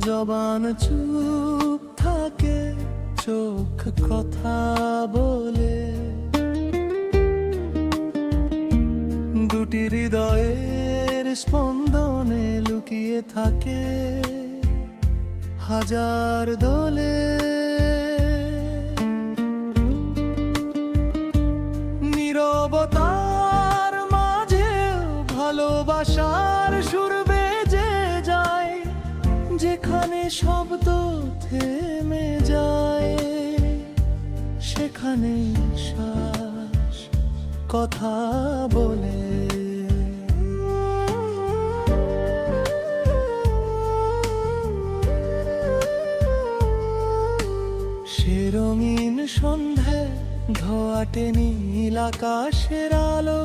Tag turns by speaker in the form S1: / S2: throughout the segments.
S1: জবান চুপ থাকে, চোখ কথা বলে। দুটি হৃদয়ের স্পন্দনে লুকিয়ে থাকে হাজার দোলে। নীরবতার মাঝে ভালোবাসার সুর বেজে যায়, যেখানে শব্দ থেমে যায় সেখানে শ্বাস কথা বলে। সে রঙিন সন্ধ্যায় ধোয়াটে নীল আকাশের আলো,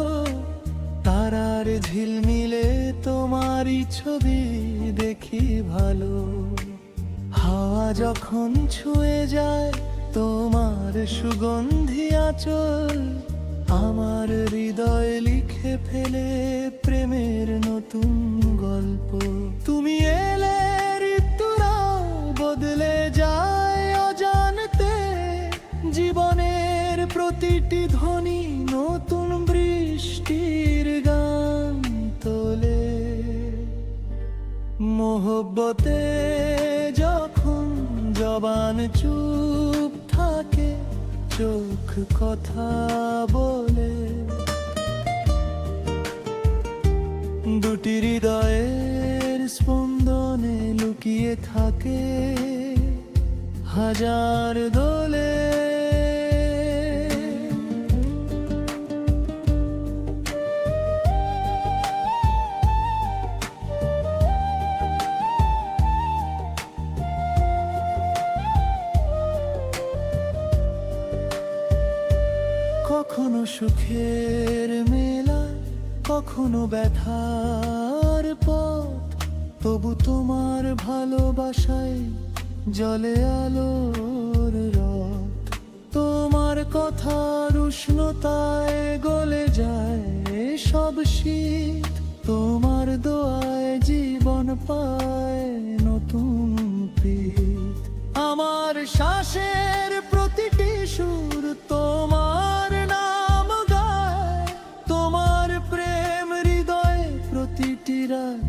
S1: তারার ঝিলমিলে তোমারই ছবি দেখি ভালো। হাওয়া যখন ছুঁয়ে যায় তোমার সুগন্ধি আঁচল, আমার হৃদয় লিখে ফেলে প্রেমের নতুন গল্প। তুমি এলে ঋতুরাও বদলে যায় অজান্তে, জীবনের প্রতিটি ধ্বনি নতুন বৃষ্টির গান তোলে। মোহব্বতে যখন জবান চুপ থাকে, চোখ কথা বলে। দুটি হৃদয়ের স্পন্দনে লুকিয়ে থাকে হাজার দোলে। কখনো সুখের মেলা, কখনো ব্যথার পথ, তবু তোমার ভালোবাসায় জলে আলোর রথ। তোমার কথার উষ্ণতায় গলে যায় সব শীত, তোমার দোয়ায় জীবন পায় নতুন প্রীত। আমার শ্বাসের প্রতিটি সুর তোমার নাম গায়, তোমার প্রেম হৃদয়ে প্রতিটি রাত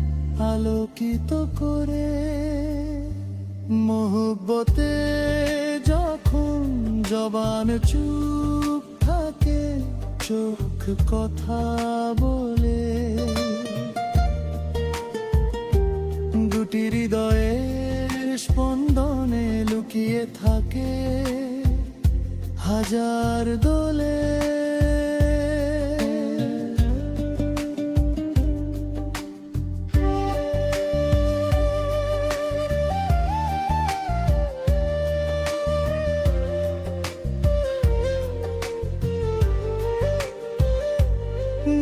S1: আলোকিত করে। মোহব্বতে যখন জবান চুপ থাকে, চোখ কথা বলে। দুটি হৃদয়ের স্পন্দনে লুকিয়ে থাকে হাজার দোলে।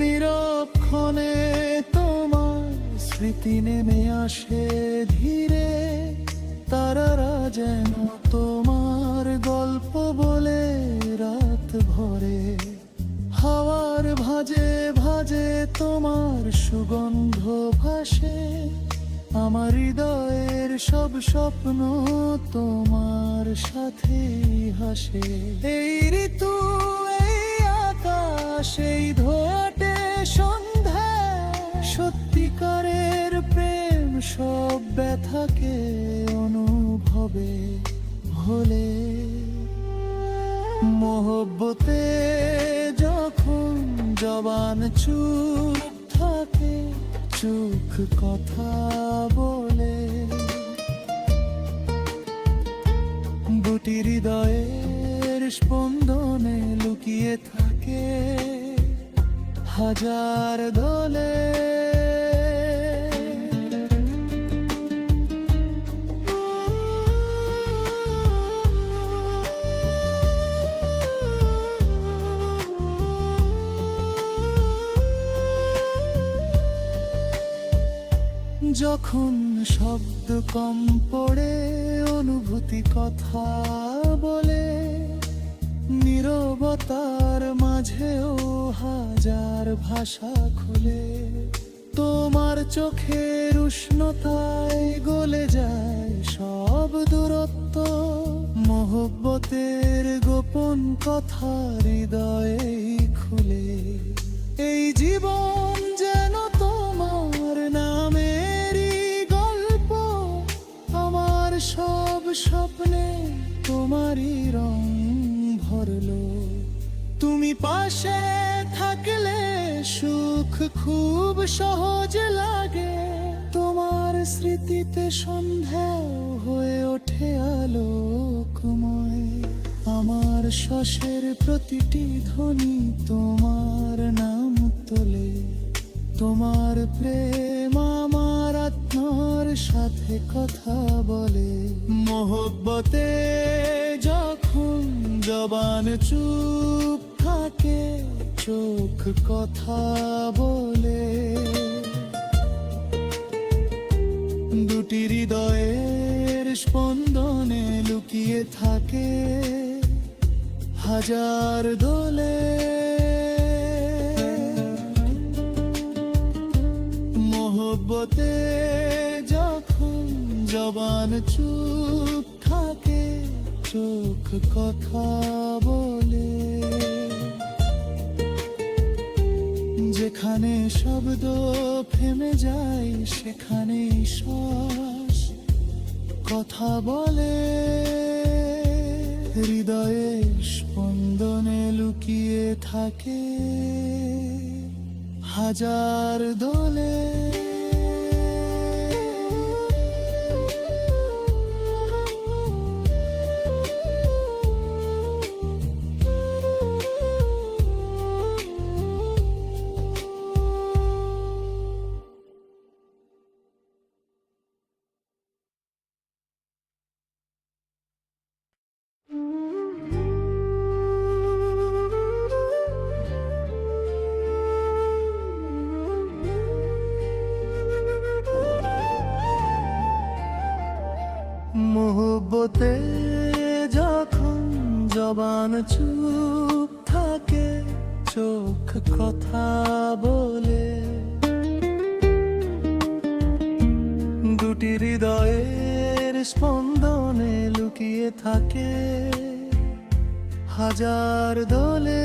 S1: নীরবক্ষণে তোমার স্মৃতি নেমে আসে ধীরে, তারারা যেন তোমার গল্প বলে রাত ভরে। হাওয়ার ভাঁজে ভাঁজে তোমার সুগন্ধ ভাসে, আমার হৃদয়ের সব স্বপ্ন তোমার সাথেই হাসে। এই ঋতু, এই আকাশ, এই ধোয়াটে সন্ধ্যা, সত্যিকারের প্রেম সব ব্যথাকে অনুভবে ভোলে। মোহব্বতে যখন জবান চুপ থাকে, চোখ কথা বলে। দুটি হৃদয়ের স্পন্দনে লুকিয়ে থাকে হাজার দোলে। যখন শব্দ কম পড়ে অনুভূতি কথা বলে, নীরবতার মাঝেও হাজার ভাষা খুলে। তোমার চোখের উষ্ণতায় গলে যায় মোহব্বতের গোপন কথা হৃদয়ে খুলে। এই জীবন যেন তোমার নামেরই গল্প, আমার সব স্বপ্নে তোমারই রং ভরলো। তুমি পাশে থাকলে সুখ খুব সহজ লাগে, তোমার স্মৃতিতে সন্ধ্যাও হয়ে ওঠে আলোকময়। আমার শ্বাসের প্রতিটি ধ্বনি তোমার নাম তোলে, তোমার প্রেম আমার আত্মার সাথে কথা বলে। মোহব্বতে যখন জবান চুপ থাকে, চোখ কথা বলে। দুটি হৃদয়ের স্পন্দনে লুকিয়ে থাকে হাজার দোলে। মোহব্বতে যখন জবান চুপ থাকে, চোখ কথা বলে। যেখানে শব্দ থেমে যায়, সেখানেই শ্বাস কথা বলে। হৃদয়ের স্পন্দনে লুকিয়ে থাকে হাজার দোলে। মোহব্বতে যখন জবান চুপ থাকে, চোখ কথা বলে। দুটি হৃদয়ের স্পন্দনে লুকিয়ে থাকে হাজার দোলে।